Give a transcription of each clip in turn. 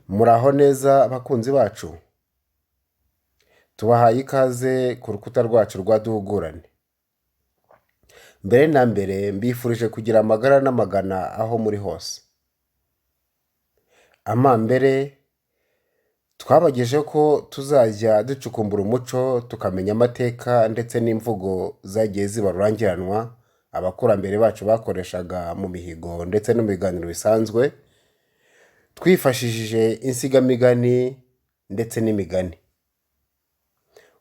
Muraho neza abakunzi bacu, tubahaye ikaze ku rukuta rwacu rwa duhugurane. Mbere na mbere mbifurije kugira amagara n'amagana aho muri hose. Amambere twabagejeho ko tuzajya ducukumbura umuco tukamenya amateka ndetse n'imvugo zagiye ziba rurangiranwa abakurambere bacu bakoreshaga mu mihigo ndetse no mu biganiro bisanzwe, twifashishije insigamigani ndetse n'imigani.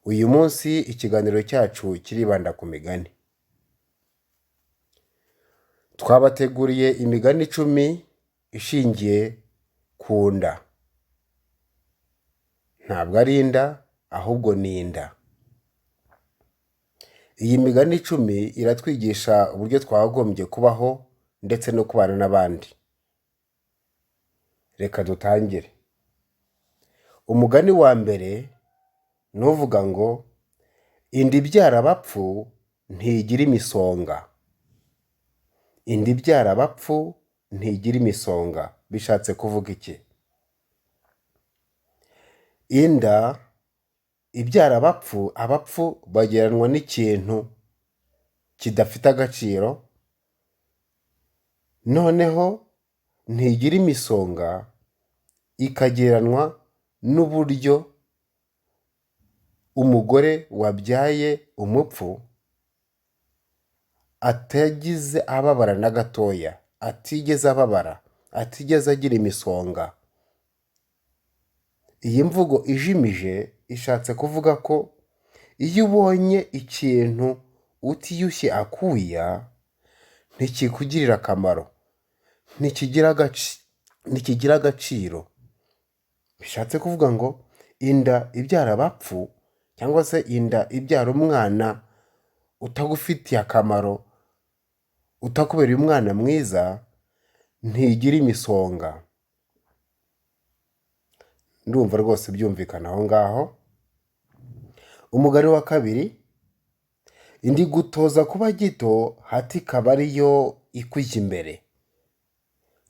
Uyu munsi ikiganiro cyacu kiribanda ku migani. Twabateguriye imigani 10 ishingiye ku nda. Ntabwo ari inda, ahubwo ni inda. Iyi migani 10 iratwigisha uburyo twagombye kubaho ndetse no kubana n'abandi. Reka dutangire. Umugani wa mbere nuvuga ngo inda ibyara abapfu ntigira imisonga. Inda ibyara abapfu ntigira imisonga. Bishatse kuvuga iki? Inda ibyara abapfu, abapfu bagereranwa n'ikintu kidafite agaciro, noneho ntigira imisonga ikagereranwa n'uburyo umugore wabyaye umupfu atagize ababara na gatoya, atigeze ababara, atigeze agira imisonga. Iyi mvugo ijimije ishatse kuvuga ko iyo ubonye ikintu utiyushye akuya ntikikugirira akamaro, ntikigira agaciro. Bishatse kuvuga ngo inda ibyara abapfu cyangwa se inda ibyara umwana utagufitiye akamaro, utakubereye umwana mwiza, ntigira imisonga. Ndumva rwose byumvikana aho ngaho. Umugani wa kabiri, indi gutoza kuba gito hati ikaba ariyo ikujya imbere.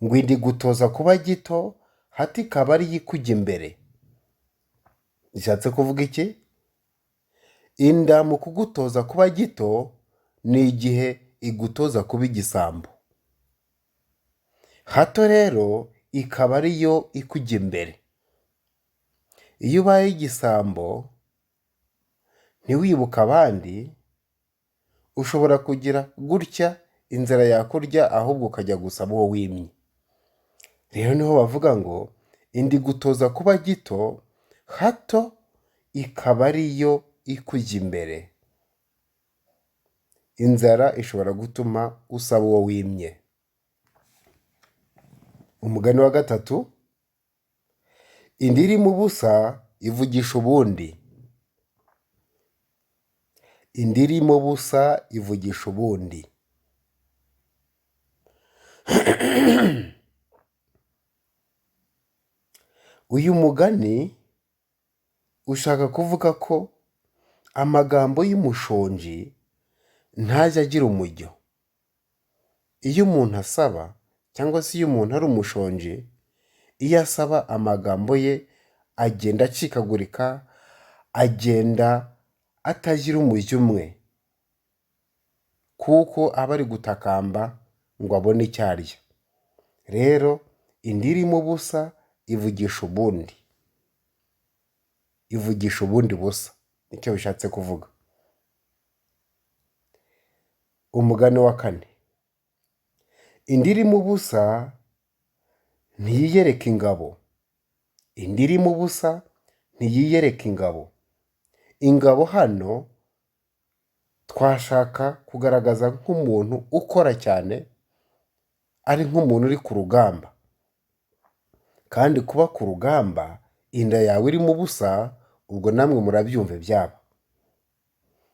Ngo indi gutoza kuba gito hati ikaba ariyo ikujya imbere. Bishatse kuvuga iki? Inda mu kugutoza kuba gito ni igihe igutoza kuba igisambo. Hato rero ikaba ariyo ikujya imbere. Iyo ubaye igisambo ntiwibuka abandi, ushobora kugira gutya inzara yakurya ahubwo ukajya gusaba uwo wimye. Rero niho bavuga ngo indi gutoza kuba gito, hato ikaba ariyo ikujya imbere. Inzara ishobora gutuma usaba uwo wimye. Umugani wa gatatu, indi iri mu busa ivugisha ubundi. Indi iri mu busa ivugisha ubundi. Uyu mugani ushaka kuvuga ko amagambo y'umushonji ntajya agira umujyo. Iyo umuntu asaba cyangwa se iyo umuntu ari umushonji, iyo asaba amagambo ye agenda acikagurika, agenda atagira umujyo umwe, kuko aba ari gutakamba ngo abone icyo arya. Rero indi iri mu busa ivugisha ubundi. Ivugisha ubundi busa, nicyo bishatse kuvuga. Umugani wa kane, indi iri mu busa ntiyiyereka ingabo. Indi iri mu busa ntiyiyereka ingabo. Ingabo hano twashaka kugaragaza nk'umuntu ukora cyane, ari nk'umuntu uri ku rugamba. Kandi kuba ku rugamba inda yawe iri mu busa, ubwo namwe murabyumva ibyabo.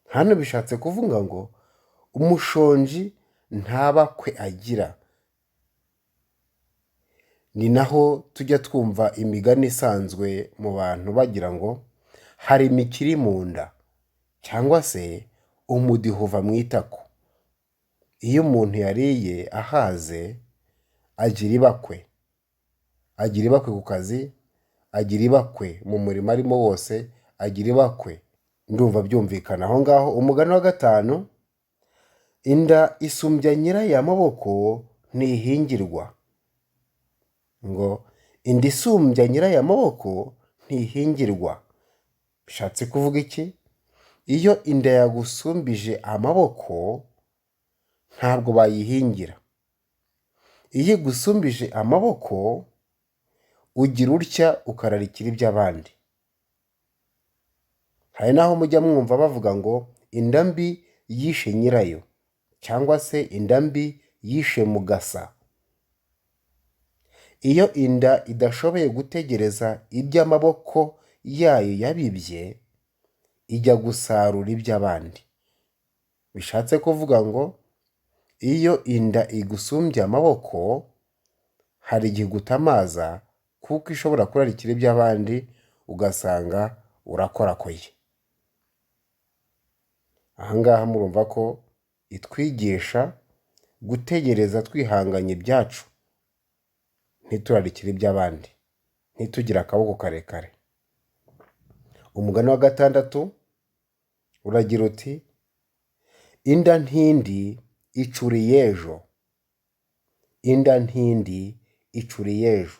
Hano bishatse kuvuga ngo umushonji nta bakwe agira. Ni naho tujya twumva imigani isanzwe mu bantu bagira ngo hari imikiri mu nda, cyangwa se umudiho uva mu itako. Iyo umuntu yariye ahaze agira ibakwe. Agira ibakwe ku kazi, agira ibakwe mu murimo arimo wose, agira ibakwe. Ndumva byumvikana aho ngaho. Umugani wa gatanu, inda isumbya nyirayo amaboko ntihingirwa. Ngo inda isumbya nyirayo amaboko ntihingirwa. Bishatse kuvuga iki? Iyo inda yagusumbije amaboko ntabwo bayihingira. Iyo igusumbije amaboko ugira utya ukararikira iby'abandi. Hari n'aho mujya mwumva bavuga ngo inda mbi yishe nyirayo, cyangwa se inda mbi yishe mugasa. Iyo inda idashoboye gutegereza iby'amaboko yayo yabibye, ijya gusarura iby'abandi. Bishatse kuvuga ngo iyo inda igusumbya amaboko hari igihe igutamaza, kuko ishobora kurarikira iby'abandi ugasanga urakorakoye. Aha ngaha murumva ko itwigisha gutegereza twihanganye ibyacu, ntiturarikire iby'abandi, ntitugire akaboko karekare. Umugani wa gatandatu uragira uti, inda ntindi icura iy'ejo. Inda ntindi icura iy'ejo.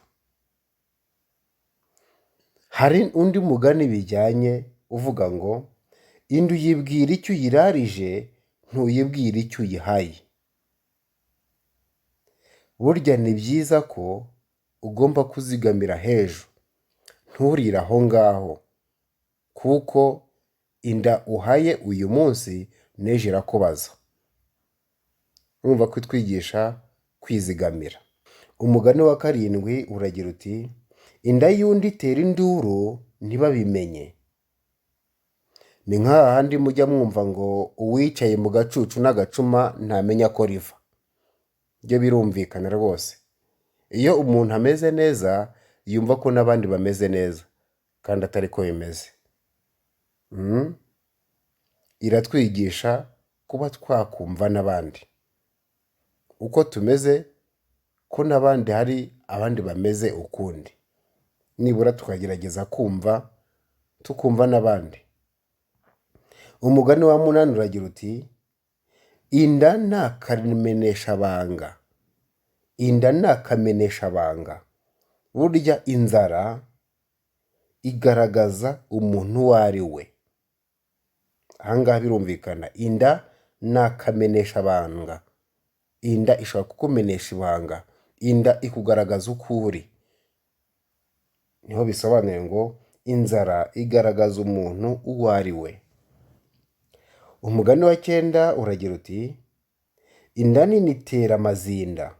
Hari undi mugani bijyanye uvuga ngo inda uyibwira icyo uyirarije, ntuyibwira icyo uyihaye. Burya ni byiza ko ugomba kuzigamira h'ejo, nturire aho ngaho, kuko inda uhaye uyu munsi n'ejo irakubaza. Urumva ko itwigisha kwizigamira. Umugani wa karindwi uragira uti, inda y'undi itera induru ntibabimenye. Ni nk'ahandi mujya mwumva ngo uwicaye mu gacucu n'agacuma ntamenya ko riva. Ibyo birumvikana rwose. Iyo umuntu ameze neza yumva ko n'abandi bameze neza, kandi atari ko bimeze. Iratwigisha kuba twakumva n'abandi uko tumeze, ko n'abandi hari abandi bameze ukundi. Nibura tukagerageza tukumva n'abandi. Umugani wa munani uragira uti, inda ni akameneshabanga. Inda ni akameneshabanga. Burya inzara igaragaza umuntu uwo ari we. Aha ngaha birumvikana. Inda ni akameneshabanga. Inda ishobora kukumenesha ibanga. Inda ikugaragaza uko uri. Niho bisobanuye ngo inzara igaragaza umuntu uwo ari we. Umugani wa cyenda uragira uti, inda nini itera amazinda.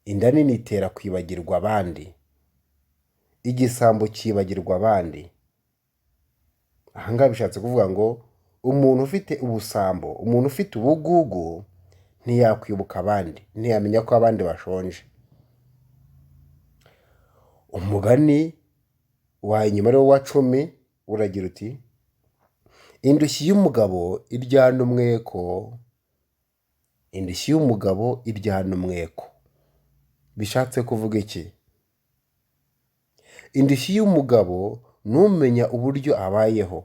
Inda nini itera kwibagirwa abandi. Igisambo cyibagirwa abandi. Aha ngaha bishatse kuvuga ngo umuntu ufite ubusambo, umuntu ufite ubugugu ntiyakwibuka abandi, ntiyamenya ko abandi bashonje. Umugani wa nyuma rero wa 10 uragira uti, indushyi y'umugabo iryana umweko. Indushyi y'umugabo iryana umweko. Bishatse kuvuga iki? Indushyi y'umugabo numenya uburyo abayeho.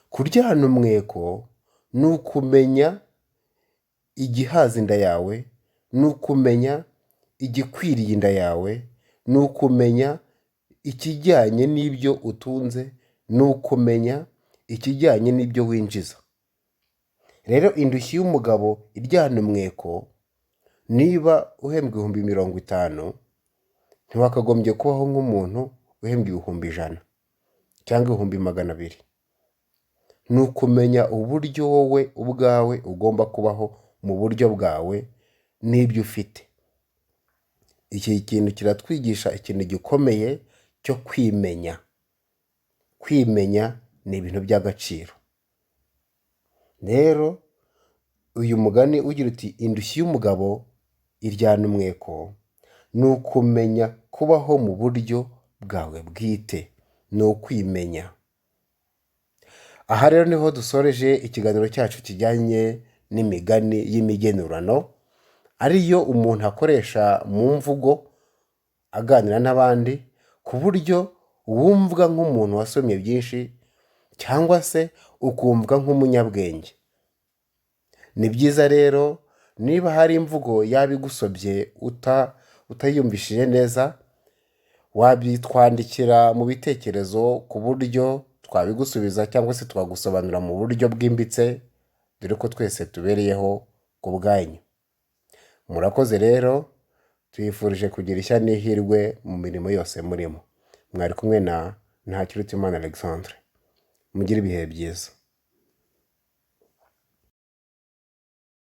Kuryana umweko ni ukumenya igihaza inda yawe, ni ukumenya igikwiriye inda yawe, ni ukumenya ikijyanye n'ibyo utunze, ni ukumenya ikijyanye n'ibyo winjiza. Rero indushyi y'umugabo iryana umweko, niba uhembwa 50,000 ntiwakagombye kubaho nk'umuntu uhembwa 100,000 cyangwa 200,000. Ni ukumenya uburyo wowe ubwawe ugomba kubaho mu buryo bwawe n'ibyo ufite. Iki kintu kiratwigisha ikintu gikomeye cyo kwimenya. Kwimenya ni ibintu by'agaciro. Rero uyu mugani ugira uti, indushyi y'umugabo iryana umweko, ni ukumenya kubaho mu buryo bwawe bwite, ni ukwimenya. Aha rero niho dusoreje ikiganiro cyacu kijyanye n'imigani y'imigenurano, ariyo umuntu akoresha mu mvugo aganira n'abandi ku buryo wumvwa nk'umuntu wasomye byinshi cyangwa se ukumvwa nk'umunyabwenge. Ni byiza rero niba hari imvugo yaba igusobye utayumvishije neza, wabyitwandikira mu bitekerezo ku buryo twabigusubiza cyangwa se twagusobanurira mu buryo bwimbitse, dore ko twese tubereyeho ku bwanyu. Murakoze rero, tuyifurije kugira ishya n'ihirwe mu mirimo yose murimo. Mwari kumwe na Ntakirutimana Alexandre. Mugire ibihe byiza.